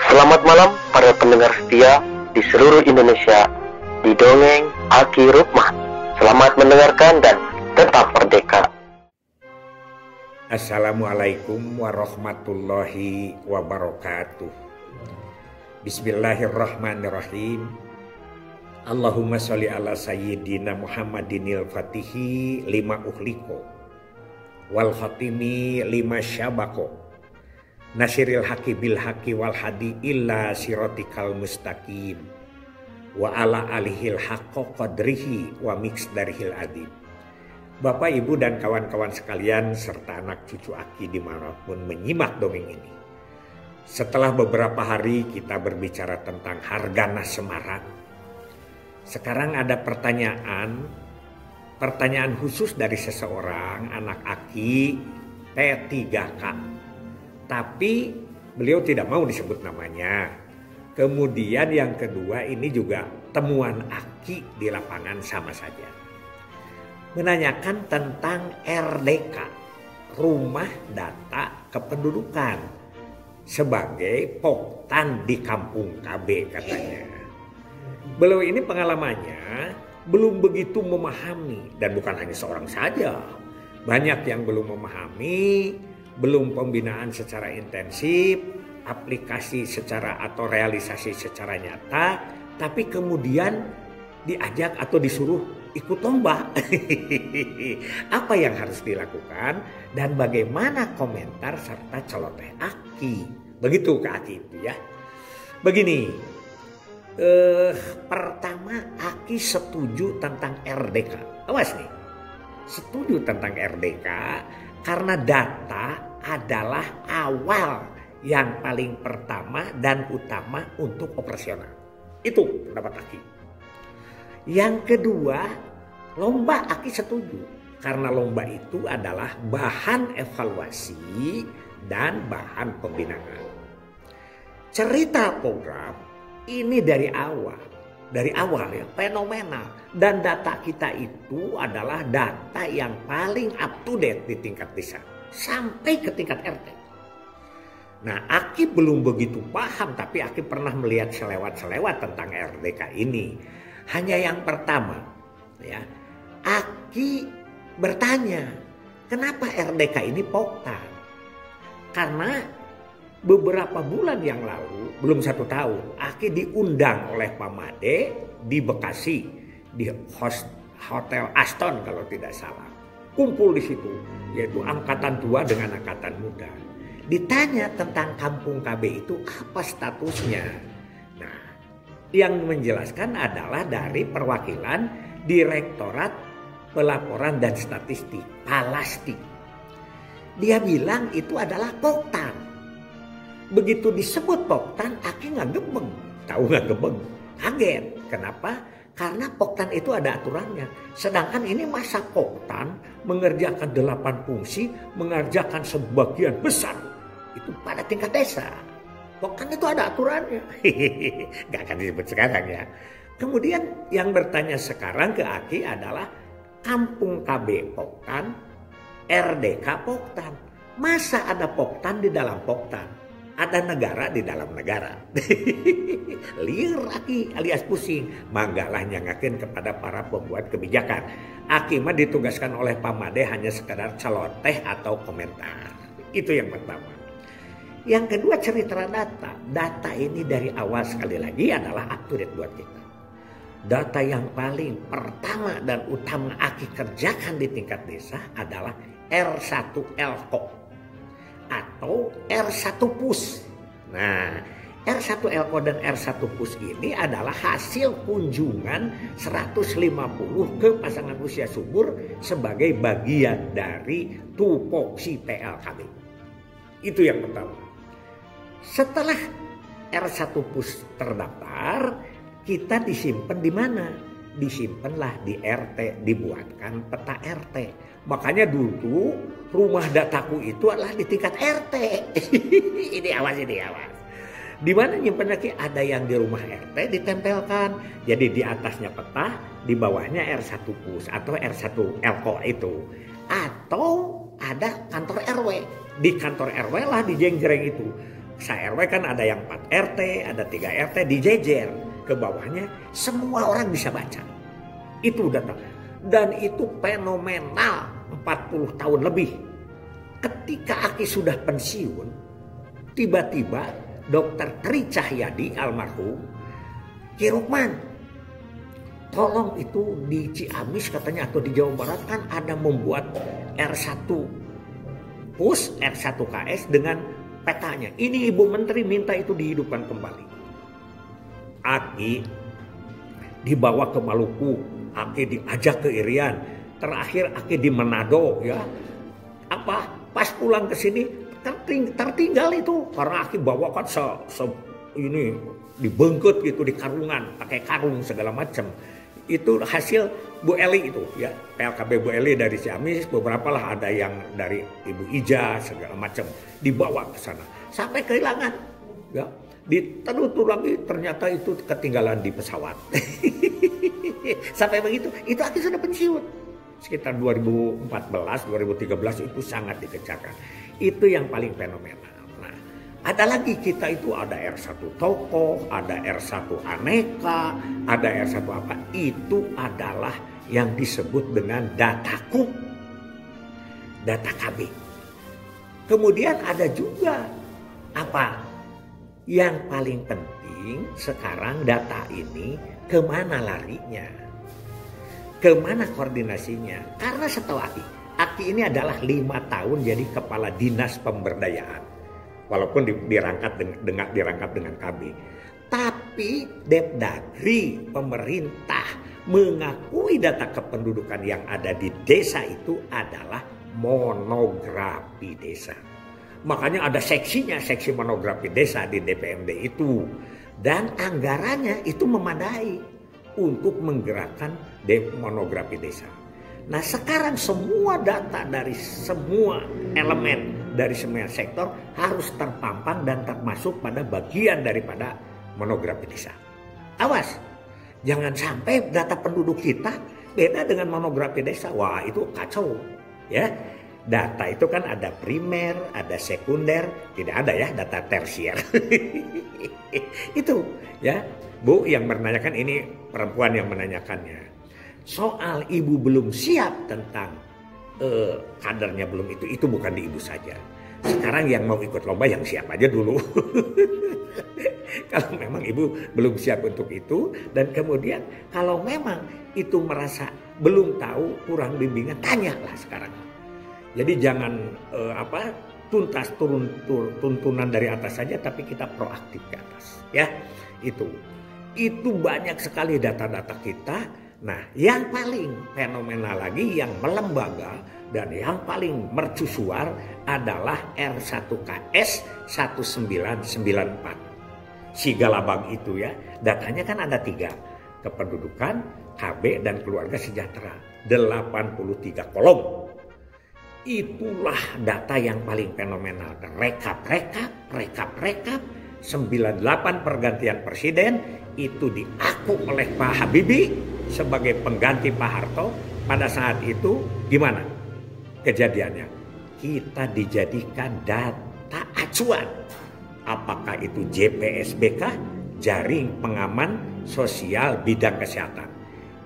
Selamat malam para pendengar setia di seluruh Indonesia di Dongeng Aki Rukmah. Selamat mendengarkan dan tetap merdeka. Assalamualaikum warahmatullahi wabarakatuh. Bismillahirrahmanirrahim. Allahumma sholli ala sayyidina Muhammadinil fatihi lima uhliko wal khatimi lima syabako nasiril haqi bil haqi wal hadi illa siratikal mustaqim wa ala alihil haqqa qadrihi wa miqdarihil adim. Bapak, Ibu, dan kawan-kawan sekalian serta anak cucu Aki dimanapun menyimak dongeng ini. Setelah beberapa hari kita berbicara tentang Hargana Semarang, sekarang ada pertanyaan khusus dari seseorang anak Aki P3K. Tapi beliau tidak mau disebut namanya. Kemudian yang kedua, ini juga temuan Aki di lapangan sama saja. Menanyakan tentang RDK, Rumah Data Kependudukan, sebagai poktan di kampung KB katanya. Beliau ini pengalamannya belum begitu memahami, dan bukan hanya seorang saja. Banyak yang belum memahami, belum pembinaan secara intensif, aplikasi secara atau realisasi secara nyata, tapi kemudian diajak atau disuruh ikut lomba. Apa yang harus dilakukan dan bagaimana komentar serta celoteh Aki. Begitu ke Aki itu ya. Begini, pertama Aki setuju tentang RDK. Awas nih, setuju tentang RDK karena data adalah awal yang paling pertama dan utama untuk operasional. Itu pendapat Aki. Yang kedua, lomba Aki setuju karena lomba itu adalah bahan evaluasi dan bahan pembinaan. Cerita program ini dari awal ya, fenomenal, dan data kita itu adalah data yang paling up to date di tingkat desa sampai ke tingkat RT. Nah, Aki belum begitu paham, tapi Aki pernah melihat selewat-selewat tentang RDK ini. Hanya yang pertama, ya, Aki bertanya, kenapa RDK ini poktan? Karena beberapa bulan yang lalu, belum 1 tahun, Aki diundang oleh Pak Made di Bekasi, di Hotel Aston kalau tidak salah. Kumpul di situ, yaitu angkatan tua dengan angkatan muda. Ditanya tentang kampung KB itu apa statusnya. Nah, yang menjelaskan adalah dari perwakilan Direktorat Pelaporan dan Statistik, Palastik. Dia bilang itu adalah poktan. Begitu disebut poktan, Aki nggak gebeng. Tahu nggak gebeng? Kaget. Kenapa? Karena poktan itu ada aturannya. Sedangkan ini masa poktan mengerjakan 8 fungsi, mengerjakan sebagian besar itu pada tingkat desa. Poktan itu ada aturannya. Gak akan disebut sekarang ya. Kemudian yang bertanya sekarang ke Aki adalah kampung KB poktan, RDK poktan. Masa ada poktan di dalam poktan? Ada negara di dalam negara. Liar Aki alias pusing. Manggalah nyangakin kepada para pembuat kebijakan. Aki mah ditugaskan oleh Pak Made hanya sekadar celoteh atau komentar. Itu yang pertama. Yang kedua, cerita data. Data ini dari awal sekali lagi adalah up to date buat kita. Data yang paling pertama dan utama Aki kerjakan di tingkat desa adalah R1 Elko atau R1 PUS. Nah, R1 Elko dan R1 PUS ini adalah hasil kunjungan 150 ke pasangan usia subur sebagai bagian dari tupoksi PLKB. Itu yang pertama. Setelah R1 PUS terdaftar, kita disimpan di mana? Disimpanlah di RT, dibuatkan peta RT. Makanya dulu rumah dataku itu adalah di tingkat RT. Ini awas. Di mana nyimpen lagi? Ada yang di rumah RT ditempelkan. Jadi di atasnya peta, di bawahnya R1 PUS atau R1 Elko itu. Atau ada kantor RW. Di kantor RW lah di jeng-jreng itu. Sa-RW kan ada yang 4 RT, ada 3 RT, dijejer ke bawahnya, semua orang bisa baca. Itu data. Dan itu fenomenal 40 tahun lebih. Ketika Aki sudah pensiun, tiba-tiba Dr. Tri Cahyadi almarhum, Ki Rukman, tolong itu di Ciamis katanya atau di Jawa Barat kan ada membuat R1 PUS, R1 KS dengan petanya. Ini Ibu Menteri minta itu dihidupkan kembali. Aki dibawa ke Maluku, Aki diajak ke Irian, terakhir Aki di Manado ya. Pas pulang ke sini tertinggal itu karena Aki bawakan ini dibengket gitu di karungan, pakai karung segala macam. Itu hasil Bu Eli itu ya, PLKB Bu Eli dari Ciamis, beberapa lah ada yang dari Ibu Ija segala macam dibawa ke sana sampai kehilangan ya, ditelusur lagi ternyata itu ketinggalan di pesawat. Sampai begitu itu Aki sudah pensiun sekitar 2014 2013 itu sangat dikejarkan. Itu yang paling fenomenal. Nah, ada lagi kita itu ada R1 Tokoh, ada R1 Aneka, ada R1 apa, itu adalah yang disebut dengan dataku, data KB. Kemudian ada juga apa yang paling penting sekarang, data ini kemana larinya, kemana koordinasinya. Karena setahu Aki ini adalah 5 tahun jadi kepala dinas pemberdayaan, walaupun dirangkap dengan KB. Tapi Depdagri, pemerintah mengakui data kependudukan yang ada di desa itu adalah monografi desa. Makanya ada seksinya, seksi monografi desa di DPMD itu. Dan anggarannya itu memadai untuk menggerakkan monografi desa. Nah sekarang semua data dari semua elemen, dari semua sektor harus terpampang dan termasuk pada bagian daripada monografi desa. Awas, jangan sampai data penduduk kita beda dengan monografi desa. Wah itu kacau ya. Data itu kan ada primer, ada sekunder, tidak ada ya data tersier. Itu ya, Bu yang menanyakan ini perempuan yang menanyakannya. Soal ibu belum siap tentang kadernya belum itu bukan di ibu saja. Sekarang yang mau ikut lomba yang siap aja dulu. Kalau memang ibu belum siap untuk itu, dan kemudian kalau memang itu merasa belum tahu, kurang bimbingan, tanyalah sekarang. Jadi jangan tuntas tuntunan dari atas saja, tapi kita proaktif ke atas ya. Itu banyak sekali data-data kita. Nah yang paling fenomenal lagi, yang melembaga dan yang paling mercusuar adalah R1KS 1994. Si Galabang itu ya, datanya kan ada 3, kependudukan, KB dan keluarga sejahtera, 83 kolom. Itulah data yang paling fenomenal. Rekap 98 pergantian presiden itu diaku oleh Pak Habibie sebagai pengganti Pak Harto. Pada saat itu gimana kejadiannya? Kita dijadikan data acuan. Apakah itu JPSBK, Jaring Pengaman Sosial Bidang Kesehatan,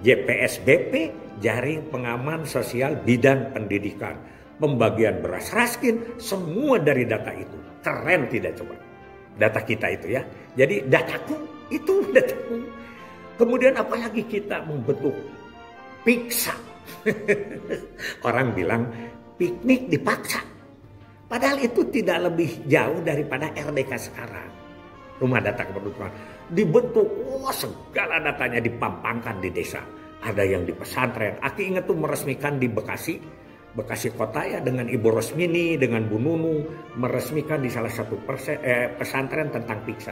JPSBP, Jaring Pengaman Sosial Bidang Pendidikan, pembagian beras raskin, semua dari data itu. Keren tidak coba? Data kita itu ya. Jadi dataku itu dataku. Kemudian apalagi kita membentuk piksa. Orang bilang piknik dipaksa. Padahal itu tidak lebih jauh daripada RDK sekarang. Rumah data kependudukan dibentuk, segala datanya dipampangkan di desa. Ada yang di pesantren. Aki ingat tuh meresmikan di Bekasi kota ya, dengan Ibu Rosmini, dengan Bu Nunu, meresmikan di salah satu pesantren tentang piksa.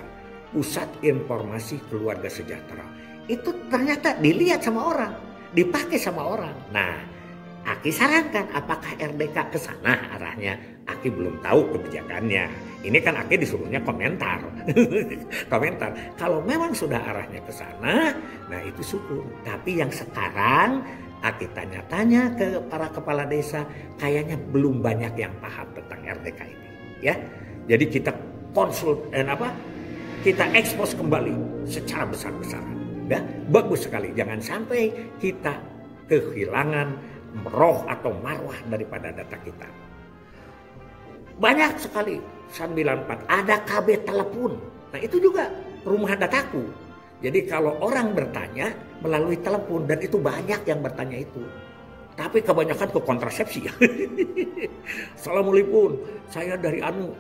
Pusat Informasi Keluarga Sejahtera. Itu ternyata dilihat sama orang, dipakai sama orang. Nah, Aki sarankan apakah RDK ke sana arahnya. Aki belum tahu kebijakannya. Ini kan Aki disuruhnya komentar. Komentar. Kalau memang sudah arahnya ke sana, nah itu syukur. Tapi yang sekarang Aki tanya-tanya ke para kepala desa, kayaknya belum banyak yang paham tentang RDK ini. Ya, jadi kita kita ekspos kembali secara besar-besaran. Ya, bagus sekali. Jangan sampai kita kehilangan roh atau marwah daripada data kita. Banyak sekali 94 ada KB telepon. Nah itu juga rumah dataku. Jadi kalau orang bertanya melalui telepon, dan itu banyak yang bertanya itu. Tapi kebanyakan ke kontrasepsi. Assalamualaikum, saya dari Anu.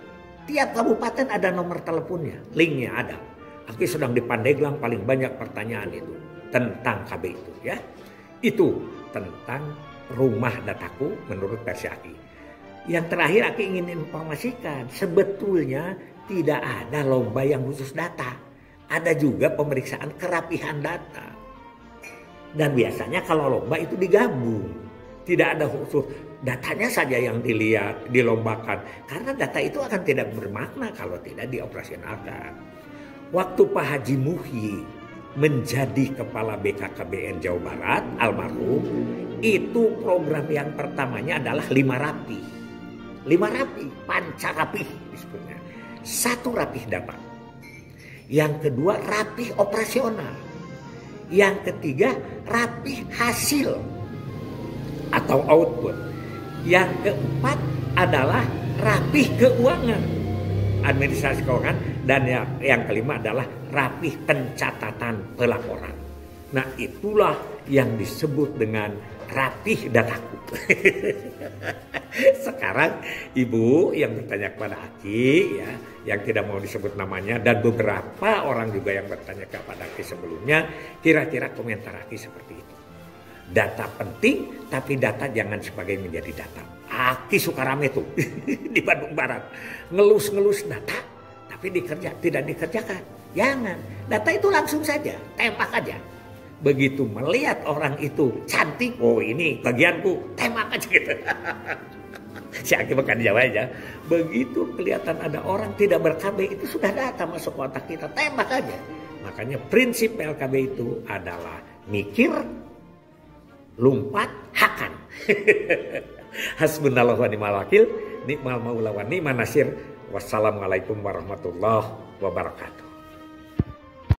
Tiap kabupaten ada nomor teleponnya, linknya ada. Aki sedang di Pandeglang, paling banyak pertanyaan itu tentang KB itu ya. Itu tentang rumah dataku menurut versi Aki. Yang terakhir Aki ingin informasikan, sebetulnya tidak ada lomba yang khusus data. Ada juga pemeriksaan kerapihan data. Dan biasanya kalau lomba itu digabung. Tidak ada khusus datanya saja yang dilihat, dilombakan. Karena data itu akan tidak bermakna kalau tidak dioperasionalkan. Waktu Pak Haji Muhyi menjadi Kepala BKKBN Jawa Barat, almarhum, itu program yang pertamanya adalah 5 rapih. 5 rapih, panca rapih disebutnya. 1 rapih data. Yang kedua rapih operasional. Yang ketiga rapih hasil atau output. Yang keempat adalah rapih keuangan, administrasi keuangan, dan yang kelima adalah rapih pencatatan pelaporan. Nah itulah yang disebut dengan rapih dataku. Sekarang ibu yang bertanya kepada Aki ya, yang tidak mau disebut namanya, dan beberapa orang juga yang bertanya kepada Aki sebelumnya, kira-kira komentar Aki seperti itu. Data penting, tapi data jangan sebagai menjadi data. Aki suka rame tuh di Bandung Barat, ngelus-ngelus data, tapi tidak dikerjakan. Jangan, data itu langsung saja, tembak aja. Begitu melihat orang itu cantik, oh ini bagianku, tembak aja gitu. Si Aki bukan jawab aja. Begitu kelihatan ada orang tidak ber-KB, itu sudah data masuk otak kita, tembak aja. Makanya prinsip PLKB itu adalah mikir, lumpat, hakan. Hasbunallah wa ni'mal wakil, ni'mal maula wa ni'man nasir. Wassalamualaikum warahmatullahi wabarakatuh.